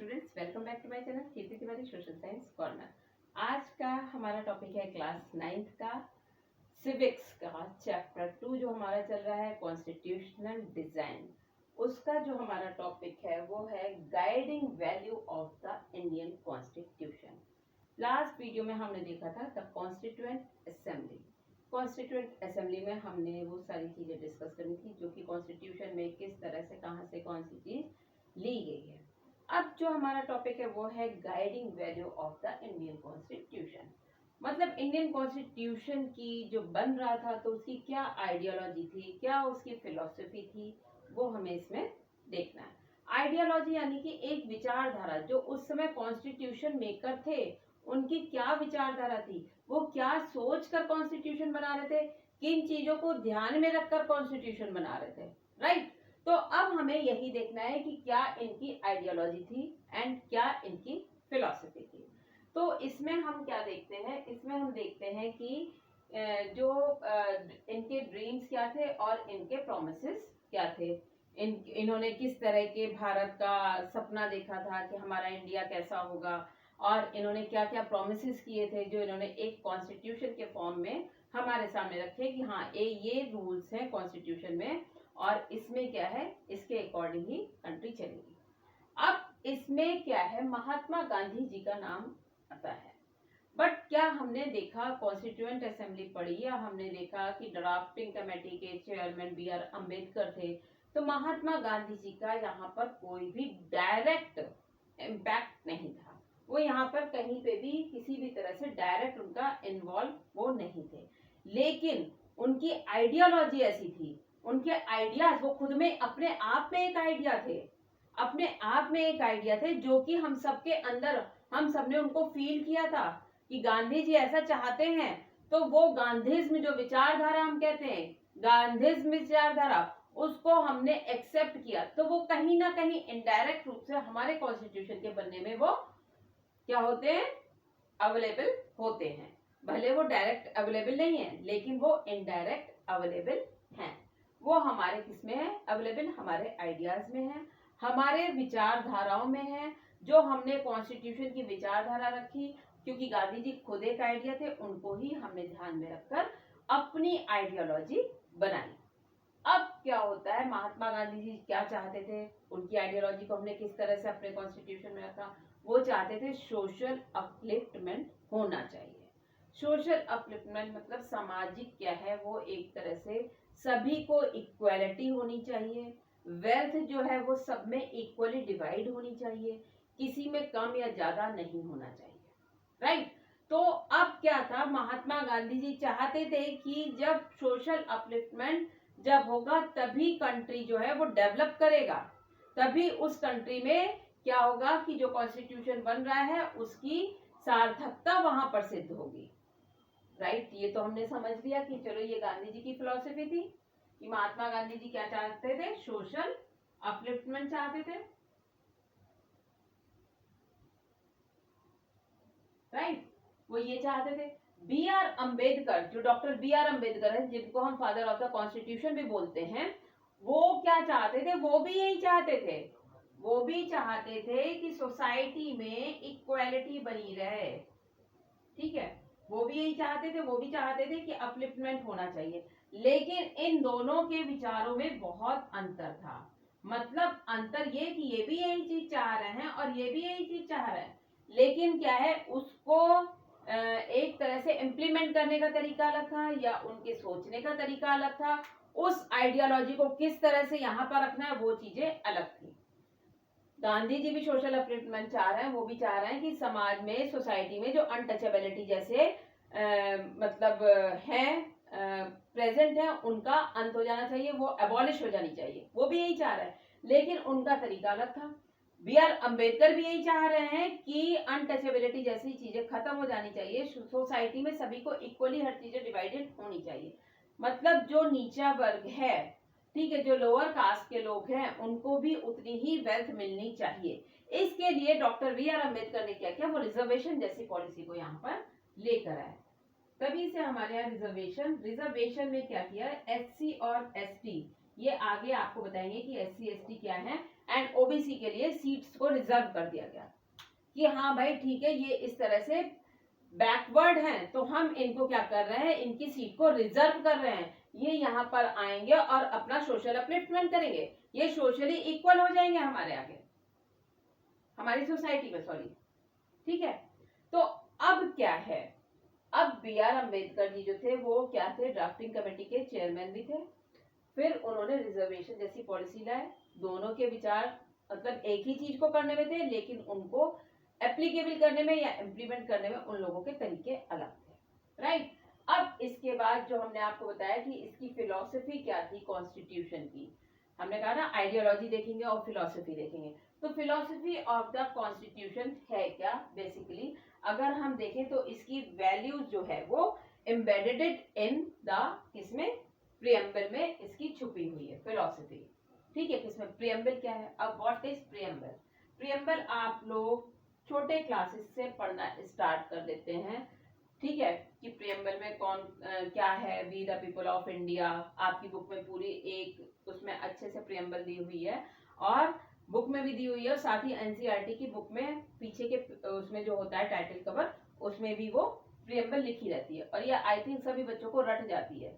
Students, welcome back to my channel Kirti Tiwari social science corner. आज का हमारा टॉपिक है क्लास 9th का सिविक्स का चैप्टर 2 जो हमारा चल रहा है कॉन्स्टिट्यूशनल डिजाइन। उसका जो हमारा टॉपिक है वो है guiding value of the Indian constitution. Last video में हमने देखा था the constituent assembly. Constituent assembly में हमने वो सारी चीजें डिस्कस करनी थी जो कि कॉन्स्टिट्यूशन में किस तरह से कहाँ से कौन सी चीज ली गई है। अब जो हमारा टॉपिक है वो है guiding value of the Indian constitution. मतलब इंडियन कॉन्स्टिट्यूशन की जो बन रहा था तो उसकी क्या आइडियोलॉजी थी, क्या उसकी फिलॉसफी थी, वो हमें इसमें देखना है। आइडियोलॉजी यानी कि एक विचारधारा, जो उस समय कॉन्स्टिट्यूशन मेकर थे उनकी क्या विचारधारा थी, वो क्या सोच कर कॉन्स्टिट्यूशन बना रहे थे, किन चीजों को ध्यान में रखकर कॉन्स्टिट्यूशन बना रहे थे, राइट। तो अब हमें यही देखना है कि क्या इनकी आइडियोलॉजी थी एंड क्या इनकी फिलॉसफी थी। तो इसमें हम क्या देखते हैं, इसमें हम देखते हैं कि जो इनके ड्रीम्स क्या थे और इनके प्रोमिसेस क्या थे। इन्होंने किस तरह के भारत का सपना देखा था कि हमारा इंडिया कैसा होगा, और इन्होंने क्या क्या प्रोमिसेस किए थे जो इन्होंने एक कॉन्स्टिट्यूशन के फॉर्म में हमारे सामने रखे कि हाँ ये रूल्स हैं कॉन्स्टिट्यूशन में और इसमें क्या है, इसके अकॉर्डिंग ही कंट्री चलेगी। अब इसमें क्या है, महात्मा गांधी जी का नाम आता है। बट क्या हमने देखा, कॉन्स्टिट्यूएंट असेंबली पढ़ी या हमने देखा कि ड्राफ्टिंग कमेटी के चेयरमैन B.R. अम्बेडकर थे, तो महात्मा गांधी जी का यहाँ पर कोई भी डायरेक्ट इम्पैक्ट नहीं था। वो यहाँ पर कहीं पे भी किसी भी तरह से डायरेक्ट उनका इन्वॉल्व वो नहीं थे, लेकिन उनकी आइडियोलॉजी ऐसी थी, उनके आइडियाज, वो खुद में अपने आप में एक आइडिया थे, अपने आप में एक आइडिया थे जो कि हम सबके अंदर, हम सबने उनको फील किया था कि गांधी जी ऐसा चाहते हैं। तो वो गांधीज्म जो विचारधारा हम कहते हैं, गांधीज्म विचारधारा, उसको हमने एक्सेप्ट किया। तो वो कहीं ना कहीं इनडायरेक्ट रूप से हमारे कॉन्स्टिट्यूशन के बनने में वो क्या होते हैं, अवेलेबल होते हैं। भले वो डायरेक्ट अवेलेबल नहीं है लेकिन वो इनडायरेक्ट अवेलेबल हैं। वो हमारे किस में है अवेलेबल, हमारे आइडियाज में है, हमारे विचारधाराओं में है। जो हमने कॉन्स्टिट्यूशन की विचारधारा रखी, क्योंकि गांधी जी खुद एक आइडिया थे, उनको ही हमने ध्यान में रखकर अपनी आइडियोलॉजी बनाई। अब क्या होता है, महात्मा गांधी जी क्या चाहते थे, उनकी आइडियोलॉजी को हमने किस तरह से अपने कॉन्स्टिट्यूशन में रखा। वो चाहते थे सोशल अपलिफ्टमेंट होना चाहिए। सोशल अपलिफ्टमेंट मतलब सामाजिक क्या है, वो एक तरह से सभी को इक्वालिटी होनी चाहिए, वेल्थ जो है वो सब में इक्वली डिवाइड होनी चाहिए, किसी में कम या ज्यादा नहीं होना चाहिए, राइट। तो अब क्या था, महात्मा गांधी जी चाहते थे कि जब सोशल अपलिफ्टमेंट जब होगा तभी कंट्री जो है वो डेवलप करेगा, तभी उस कंट्री में क्या होगा कि जो कॉन्स्टिट्यूशन बन रहा है उसकी सार्थकता वहां पर सिद्ध होगी, राइट। ये तो हमने समझ लिया कि चलो ये गांधी जी की फिलॉसफी थी कि महात्मा गांधी जी क्या चाहते थे, सोशल अपलिफ्टमेंट चाहते थे, राइट। वो ये चाहते थे। B.R. अम्बेडकर, जो डॉक्टर B.R. अम्बेडकर है, जिनको हम फादर ऑफ द कॉन्स्टिट्यूशन भी बोलते हैं, वो क्या चाहते थे, वो भी यही चाहते थे। वो भी चाहते थे कि सोसाइटी में इक्वालिटी बनी रहे, ठीक है। वो भी यही चाहते थे, वो भी चाहते थे कि अपलिफ्टमेंट होना चाहिए। लेकिन इन दोनों के विचारों में बहुत अंतर था। मतलब अंतर ये कि ये भी यही चीज चाह रहे हैं और ये भी यही चीज चाह रहे हैं, लेकिन क्या है, उसको एक तरह से इम्प्लीमेंट करने का तरीका अलग था या उनके सोचने का तरीका अलग था। उस आइडियोलॉजी को किस तरह से यहाँ पर रखना है वो चीजें अलग थी। गांधी जी भी सोशल अपलिफ्टमेंट चाह रहे हैं, वो भी चाह रहे हैं कि समाज में, सोसाइटी में जो अनटचेबिलिटी जैसे मतलब है, प्रेजेंट है, उनका अंत हो जाना चाहिए, वो एबॉलिश हो जानी चाहिए, वो भी यही चाह रहे हैं, लेकिन उनका तरीका अलग था। B.R. अम्बेडकर भी यही चाह रहे हैं कि अनटचेबिलिटी जैसी चीजें खत्म हो जानी चाहिए, सोसाइटी में सभी को इक्वली हर चीजें डिवाइडेड होनी चाहिए। मतलब जो नीचा वर्ग है, ठीक है, जो लोअर कास्ट के लोग हैं, उनको भी उतनी ही वेल्थ मिलनी चाहिए। इसके लिए डॉक्टर B.R. अम्बेडकर ने क्या किया, वो रिजर्वेशन जैसी पॉलिसी को यहाँ पर लेकर आए। तभी से हमारे यहाँ रिजर्वेशन में क्या किया, SC और ST, ये आगे आपको बताएंगे कि SC ST क्या है एंड ओबीसी के लिए सीट्स को रिजर्व कर दिया गया कि हाँ भाई ठीक है, ये इस तरह से बैकवर्ड हैं तो हम इनको क्या कर रहे हैं, इनकी सीट को रिजर्व कर रहे हैं, ये यहाँ पर आएंगे और अपना सोशल अपलिफ्टमेंट करेंगे, ये सोशली इक्वल हो जाएंगे हमारे आगे, हमारी सोसाइटी में, सॉरी, ठीक है। तो अब क्या है, अब बी आर अम्बेडकर जी जो थे वो क्या थे, ड्राफ्टिंग कमेटी के चेयरमैन भी थे, फिर उन्होंने रिजर्वेशन जैसी पॉलिसी लाए, दोनों के विचार मतलब एक ही चीज को करने में थे, लेकिन उनको एप्लीकेबल करने में या इम्प्लीमेंट करने में उन लोगों के तरीके अलग थे, राइट। अब इसके बाद जो हमने आपको बताया कि इसकी फिलॉसफी क्या थी कॉन्स्टिट्यूशन की, हमने कहा ना आइडियोलॉजी देखेंगे और फिलॉसफी देखेंगे। तो फिलॉसफी ऑफ द कॉन्स्टिट्यूशन है क्या, बेसिकली अगर हम देखें तो इसकी वैल्यूज जो है वो एम्बेडेड इन द किसमें, प्रियम्बल में इसकी छुपी हुई है फिलॉसफी, ठीक है। किसमें, प्रियम्बल क्या है। अब व्हाट इज प्रियम्बल, प्रियम्बल आप लोग छोटे क्लासेस से पढ़ना स्टार्ट कर देते हैं, ठीक है, कि प्रियम्बल में कौन क्या है, we the people of India, आपकी बुक में पूरी एक उसमें अच्छे से प्रियम्बल दी हुई है, और बुक में भी दी हुई है, और साथ ही एनसीईआरटी की बुक में पीछे के उसमें जो होता है टाइटल कवर, उसमें भी वो प्रियम्बल लिखी रहती है, और ये आई थिंक सभी बच्चों को रट जाती है।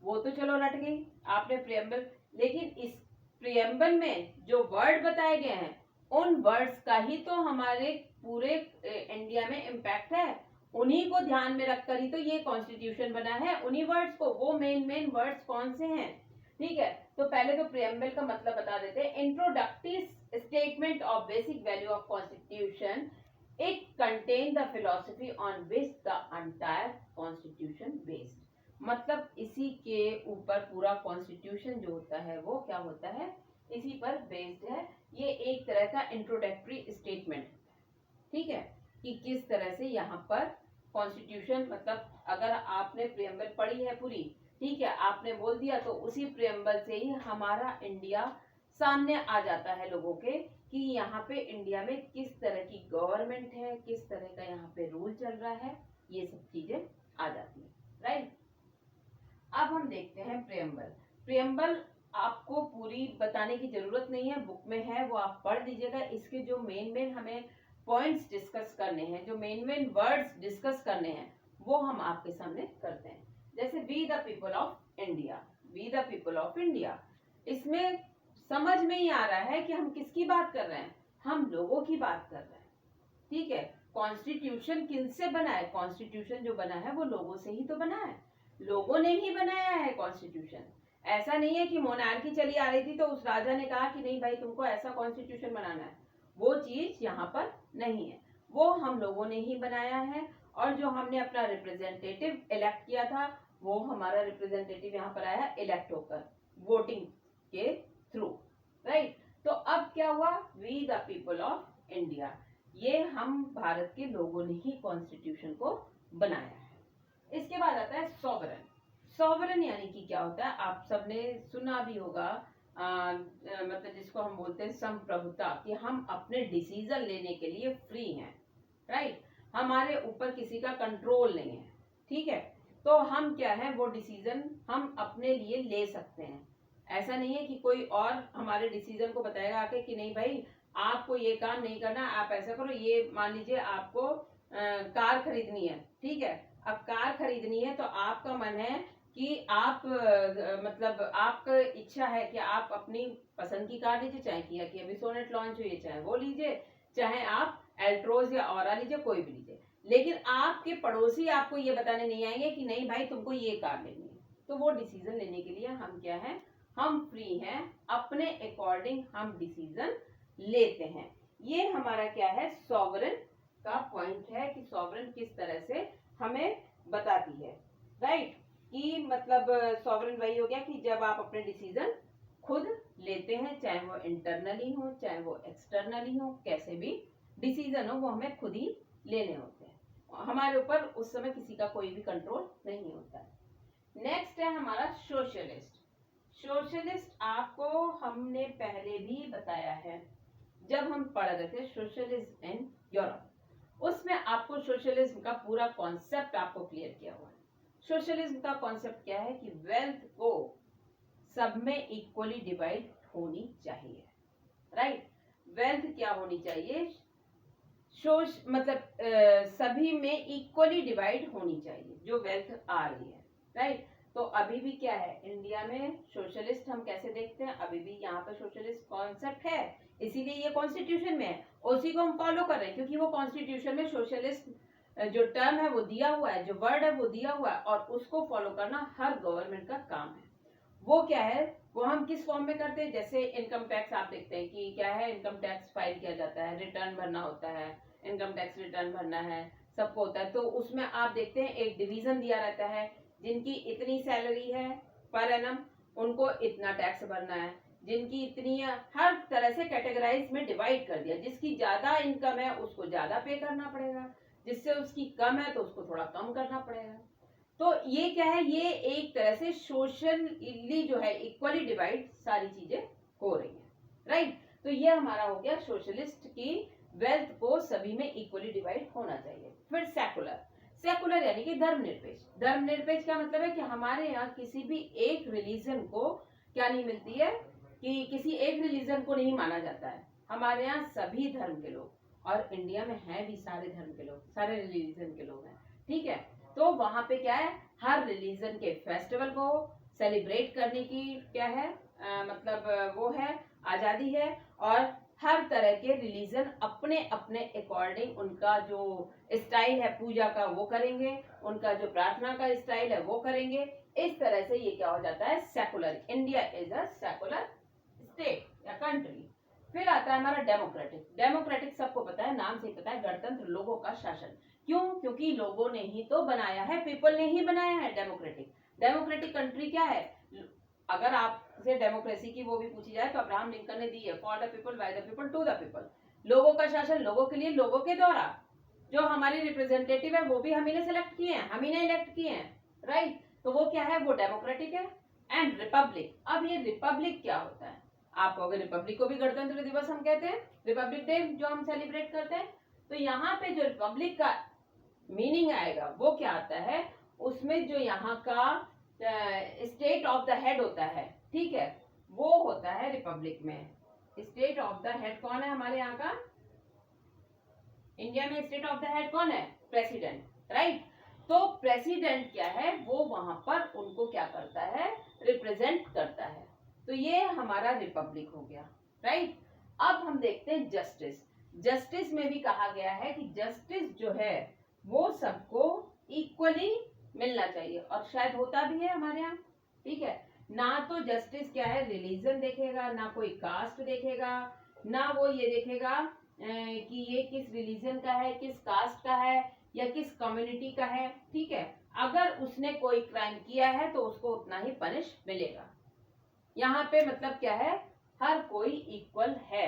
वो तो चलो रट गई आपने प्रियम्बल, लेकिन इस प्रियम्बल में जो वर्ड बताए गए हैं उन वर्ड्स का ही तो हमारे पूरे इंडिया में इम्पैक्ट है, उन्हीं को ध्यान में रखकर ही तो ये कॉन्स्टिट्यूशन बना है, उन्हीं वर्ड्स को, वो मेन वर्ड्स कौन से हैं, ठीक है। तो पहले तो प्रियम्बल का मतलब बता देते हैं, introductory statement of basic value of constitution, it contain the philosophy on which the entire constitution based, मतलब इसी के ऊपर पूरा कॉन्स्टिट्यूशन जो होता है वो क्या होता है, इसी पर बेस्ड है। ये एक तरह का इंट्रोडक्टरी स्टेटमेंट, ठीक है, कि किस तरह से यहाँ पर कॉन्स्टिट्यूशन, मतलब अगर आपने प्रियम्बल पढ़ी है पूरी, ठीक है, आपने बोल दिया तो उसी प्रियम्बल से ही हमारा इंडिया सामने आ जाता है लोगों के, कि यहाँ पे इंडिया में किस तरह की गवर्नमेंट है, किस तरह का यहाँ पे रूल चल रहा है, ये सब चीजें आ जाती है, राइट। अब हम देखते हैं प्रियम्बल। प्रियम्बल आपको पूरी बताने की जरूरत नहीं है, बुक में है, वो आप पढ़ लीजिएगा। इसके जो मेन हमें पॉइंट्स डिस्कस करने हैं, जो मेन वर्ड्स डिस्कस करने हैं, वो हम आपके सामने करते हैं। जैसे we the people of India, we the people of India, इसमें समझ में ही आ रहा है कि हम किसकी बात कर रहे हैं, हम लोगों की बात कर रहे हैं, ठीक है। कॉन्स्टिट्यूशन किनसे बना है, कॉन्स्टिट्यूशन जो बना है वो लोगों से ही तो बना है, लोगों ने ही बनाया है कॉन्स्टिट्यूशन। ऐसा नहीं है कि मोनार्की चली आ रही थी तो उस राजा ने कहा कि नहीं भाई तुमको ऐसा कॉन्स्टिट्यूशन बनाना है, वो चीज यहाँ पर नहीं है, वो हम लोगों ने ही बनाया है। और जो हमने अपना रिप्रेजेंटेटिव इलेक्ट किया था, वो हमारा रिप्रेजेंटेटिव यहाँ पर आया इलेक्ट होकर वोटिंग के थ्रू, राइट। तो अब क्या हुआ, we the people of India, ये हम भारत के लोगों ने ही कॉन्स्टिट्यूशन को बनाया है। इसके बाद आता है सॉवरन। सॉवरन यानी कि क्या होता है, आप सबने सुना भी होगा, मतलब जिसको हम बोलते हैं संप्रभुता, कि हम अपने डिसीजन लेने के लिए फ्री हैं, राइट, हमारे ऊपर किसी का कंट्रोल नहीं है, ठीक है। तो हम क्या है, वो डिसीजन हम अपने लिए ले सकते हैं। ऐसा नहीं है कि कोई और हमारे डिसीजन को बताएगा आके कि नहीं भाई आपको ये काम नहीं करना, आप ऐसा करो। ये मान लीजिए आपको कार खरीदनी है, ठीक है, अब कार खरीदनी है तो आपका मन है कि आप मतलब आपका इच्छा है कि आप अपनी पसंद की कार लीजिए, चाहे किया कि अभी सोनेट लॉन्च हुई है चाहे वो लीजिए, चाहे आप एल्ट्रोज या ऑरा लीजिए, कोई भी लीजिए, लेकिन आपके पड़ोसी आपको ये बताने नहीं आएंगे कि नहीं भाई तुमको ये कार लेनी है। तो वो डिसीजन लेने के लिए हम क्या है, हम फ्री हैं, अपने अकॉर्डिंग हम डिसीजन लेते हैं। ये हमारा क्या है, सॉवरन का पॉइंट है कि सॉवरन किस तरह से हमें बताती है, राइट, कि मतलब सॉवरन वही हो गया कि जब आप अपने डिसीजन खुद लेते हैं, चाहे वो इंटरनली हो चाहे वो एक्सटर्नली हो, कैसे भी डिसीजन हो वो हमें खुद ही लेने होते हैं, हमारे ऊपर उस समय किसी का कोई भी कंट्रोल नहीं होता है। नेक्स्ट है हमारा सोशलिस्ट। सोशलिस्ट आपको हमने पहले भी बताया है जब हम पढ़ रहे थे सोशलिज्म इन यूरोप, उसमें आपको सोशलिज्म का पूरा कॉन्सेप्ट आपको क्लियर किया हुआ है। सोशलिज्म का कॉन्सेप्ट क्या है कि वेल्थ को सब में इक्वली डिवाइड होनी चाहिए, राइट। वेल्थ क्या होनी चाहिए, मतलब सभी में इक्वली डिवाइड होनी चाहिए जो वेल्थ आ रही है, राइट। तो अभी भी क्या है, इंडिया में सोशलिस्ट हम कैसे देखते हैं, अभी भी यहाँ पर सोशलिस्ट कॉन्सेप्ट है, इसीलिए ये कॉन्स्टिट्यूशन में है, उसी को हम फॉलो कर रहे हैं, क्योंकि वो कॉन्स्टिट्यूशन में सोशलिस्ट जो टर्म है वो दिया हुआ है, जो वर्ड है वो दिया हुआ है, और उसको फॉलो करना हर गवर्नमेंट का काम है। वो क्या है, वो हम किस फॉर्म में करते हैं, जैसे इनकम टैक्स आप देखते हैं कि क्या है, इनकम टैक्स फाइल किया जाता है, रिटर्न भरना होता है, इनकम टैक्स रिटर्न भरना है, सबको होता है। तो उसमें आप देखते हैं एक डिवीजन दिया रहता है, जिनकी इतनी सैलरी है पर एनम उनको इतना टैक्स भरना है, जिनकी इतनी है, हर तरह से कैटेगराइज में डिवाइड कर दिया, जिसकी ज्यादा इनकम है उसको ज्यादा पे करना पड़ेगा, जिससे उसकी कम है तो उसको थोड़ा कम करना पड़ेगा। तो ये क्या है, ये एक तरह से सोशली जो है इक्वली डिवाइड सारी चीजें हो रही है, राइट। तो ये हमारा हो गया सोशलिस्ट की वेल्थ को सभी में इक्वली डिवाइड होना चाहिए। फिर सेकुलर, सेकुलर यानी कि धर्मनिरपेक्ष। धर्मनिरपेक्ष का मतलब है कि हमारे यहाँ किसी भी एक रिलीजन को क्या नहीं मिलती है, कि किसी एक रिलीजन को नहीं माना जाता है, हमारे यहाँ सभी धर्म के लोग, और इंडिया में है भी सारे धर्म के लोग, सारे रिलीजन के लोग हैं, ठीक है। तो वहां पे क्या है, हर रिलीजन के फेस्टिवल को सेलिब्रेट करने की क्या है, मतलब वो है, आजादी है, और हर तरह के रिलीजन अपने अपने अकॉर्डिंग उनका जो स्टाइल है पूजा का वो करेंगे, उनका जो प्रार्थना का स्टाइल है वो करेंगे। इस तरह से ये क्या हो जाता है, secular. India is a secular state या कंट्री। फिर आता है हमारा डेमोक्रेटिक। डेमोक्रेटिक सबको पता है, नाम से ही पता है, गणतंत्र, लोगों का शासन। क्यों, क्योंकि लोगों ने ही तो बनाया है, पीपल ने ही बनाया है डेमोक्रेटिक। डेमोक्रेटिक कंट्री क्या है, अगर आपसे डेमोक्रेसी की वो भी पूछी जाए तो अब्राहम लिंकन ने दी है, for the people, by the people, to the people. लोगों का शासन, लोगों के लिए, लोगों के द्वारा। जो हमारे रिप्रेजेंटेटिव है वो भी हम ही ने सेलेक्ट किए हैं, हम ही ने इलेक्ट किए हैं, राइट। तो वो क्या है, वो डेमोक्रेटिक है। एंड रिपब्लिक, अब ये रिपब्लिक क्या होता है, आप कहोगे रिपब्लिक को भी गणतंत्र दिवस हम कहते हैं, रिपब्लिक डे जो हम सेलिब्रेट करते हैं। तो यहाँ पे जो रिपब्लिक का मीनिंग आएगा वो क्या आता है, उसमें जो यहाँ का स्टेट ऑफ द हेड होता है, ठीक है, वो होता है रिपब्लिक में। स्टेट ऑफ द हेड कौन है हमारे यहाँ का, इंडिया में स्टेट ऑफ द हेड कौन है, प्रेसिडेंट, राइट। तो प्रेसिडेंट क्या है, वो वहां पर उनको क्या करता है, रिप्रेजेंट करता है। तो ये हमारा रिपब्लिक हो गया, राइट। अब हम देखते हैं जस्टिस। जस्टिस में भी कहा गया है कि जस्टिस जो है वो सबको इक्वली मिलना चाहिए, और शायद होता भी है हमारे यहाँ, ठीक है। ना तो जस्टिस क्या है, रिलीजन देखेगा, ना कोई कास्ट देखेगा, ना वो ये देखेगा कि ये किस रिलीजन का है, किस कास्ट का है, या किस कम्युनिटी का है, ठीक है। अगर उसने कोई क्राइम किया है तो उसको उतना ही पनिश मिलेगा। यहाँ पे मतलब क्या है, हर कोई इक्वल है,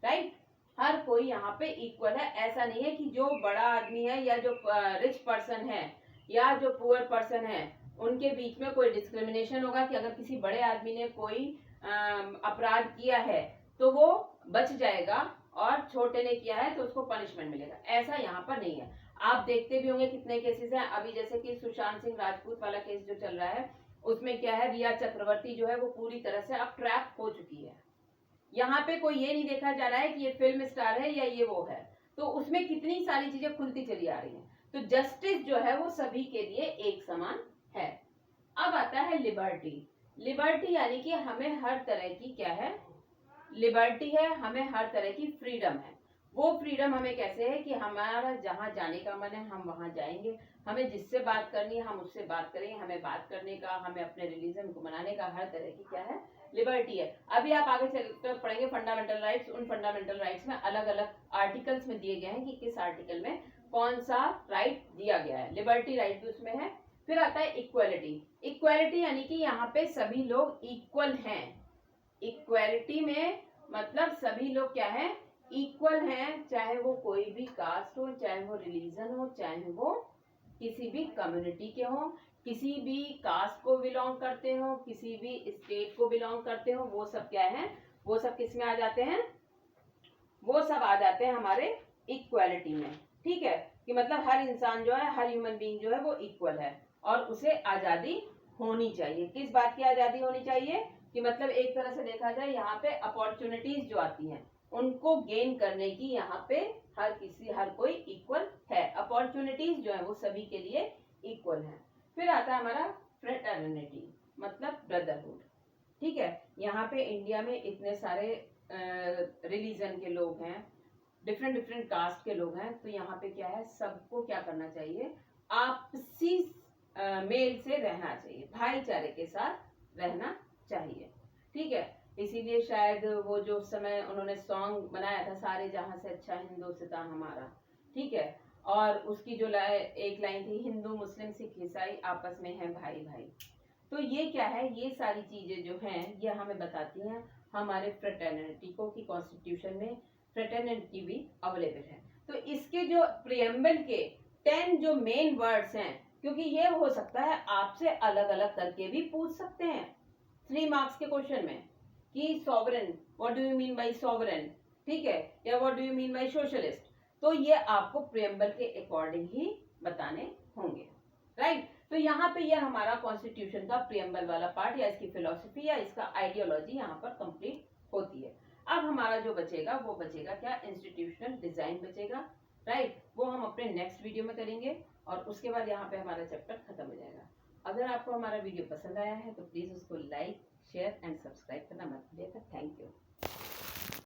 राइट। हर कोई यहाँ पे इक्वल है। ऐसा नहीं है कि जो बड़ा आदमी है या जो रिच पर्सन है या जो पुअर पर्सन है उनके बीच में कोई डिस्क्रिमिनेशन होगा, कि अगर किसी बड़े आदमी ने कोई अपराध किया है तो वो बच जाएगा, और छोटे ने किया है तो उसको पनिशमेंट मिलेगा, ऐसा यहाँ पर नहीं है। आप देखते भी होंगे कितने केसेस हैं, अभी जैसे कि सुशांत सिंह राजपूत वाला केस जो चल रहा है, उसमें क्या है, रिया चक्रवर्ती जो है वो पूरी तरह से अब ट्रैप हो चुकी है। यहाँ पे कोई ये नहीं देखा जा रहा है कि ये फिल्म स्टार है या ये वो है, तो उसमें कितनी सारी चीजें खुलती चली आ रही हैं। तो जस्टिस जो है वो सभी के लिए एक समान है। अब आता है लिबर्टी। लिबर्टी यानी कि हमें हर तरह की क्या है, लिबर्टी है, हमें हर तरह की फ्रीडम है। वो फ्रीडम हमें कैसे है कि हमारा जहाँ जाने का मन है हम वहां जाएंगे, हमें जिससे बात करनी है हम उससे बात करेंगे, हमें बात करने का, हमें अपने रिलीजन को मनाने का हर तरह की क्या है, लिबर्टी है। अभी आप आगे चलकर पढ़ेंगे फंडामेंटल राइट्स, उन फंडामेंटल राइट्स में अलग अलग आर्टिकल्स में दिए गए हैं कि किस आर्टिकल में कौन सा राइट दिया गया है, लिबर्टी राइट भी उसमें है। फिर आता है इक्वालिटी। इक्वालिटी यानी कि यहाँ पे सभी लोग इक्वल हैं। इक्वालिटी में मतलब सभी लोग क्या है, इक्वल हैं, चाहे वो कोई भी कास्ट हो, चाहे वो रिलीजन हो, चाहे वो किसी भी कम्युनिटी के हो, किसी भी कास्ट को बिलोंग करते हो, किसी भी स्टेट को बिलोंग करते हो, वो सब क्या है, वो सब किस में आ जाते हैं, वो सब आ जाते हैं हमारे इक्वालिटी में, ठीक है। कि मतलब हर इंसान जो है, हर ह्यूमन बीइंग जो है वो इक्वल है, और उसे आजादी होनी चाहिए। किस बात की आजादी होनी चाहिए, कि मतलब एक तरह से देखा जाए यहाँ पे अपॉर्चुनिटीज जो आती हैं उनको गेन करने की यहाँ पे हर कोई इक्वल है। अपॉर्चुनिटीज जो है वो सभी के लिए इक्वल है। फिर आता है हमारा फ्रेटर्निटी, मतलब ब्रदरहुड। ठीक है, यहाँ पे इंडिया में इतने सारे रिलीजन के लोग हैं, डिफरेंट डिफरेंट कास्ट के लोग हैं, तो यहाँ पे क्या है, सबको क्या करना चाहिए, आपसी मेल से रहना चाहिए, भाईचारे के साथ रहना चाहिए। ठीक है, इसीलिए शायद वो जो उस समय उन्होंने सॉन्ग बनाया था, सारे जहां से अच्छा हिंदुस्तान हमारा, ठीक है, और उसकी जो एक लाइन थी, हिंदू मुस्लिम सिख ईसाई आपस में है भाई भाई। तो ये क्या है, ये सारी चीजें जो हैं ये हमें बताती हैं हमारे फ्रेटर्निटी को, कि कॉन्स्टिट्यूशन में फ्रेटर्निटी भी अवेलेबल है। तो इसके जो प्रियम्बल के 10 जो मेन वर्ड्स हैं, क्योंकि ये हो सकता है आपसे अलग अलग करके भी पूछ सकते हैं 3 मार्क्स के क्वेश्चन में, कि sovereign, what do you mean by sovereign, ठीक है, या what do you mean by socialist. तो ये आपको प्रियम्बल के अकॉर्डिंग ही बताने होंगे, राइट। तो यहाँ पे ये हमारा कॉन्स्टिट्यूशन का प्रियम्बल वाला पार्ट, या इसकी फिलोसफी या इसका आइडियोलॉजी यहाँ पर कंप्लीट होती है। अब हमारा जो बचेगा वो बचेगा क्या, इंस्टीट्यूशनल डिजाइन बचेगा, राइट। वो हम अपने नेक्स्ट वीडियो में करेंगे, और उसके बाद यहाँ पे हमारा चैप्टर खत्म हो जाएगा। अगर आपको हमारा वीडियो पसंद आया है तो प्लीज उसको लाइक, शेयर एंड सब्सक्राइब करना मत भूलिएगा। Thank you.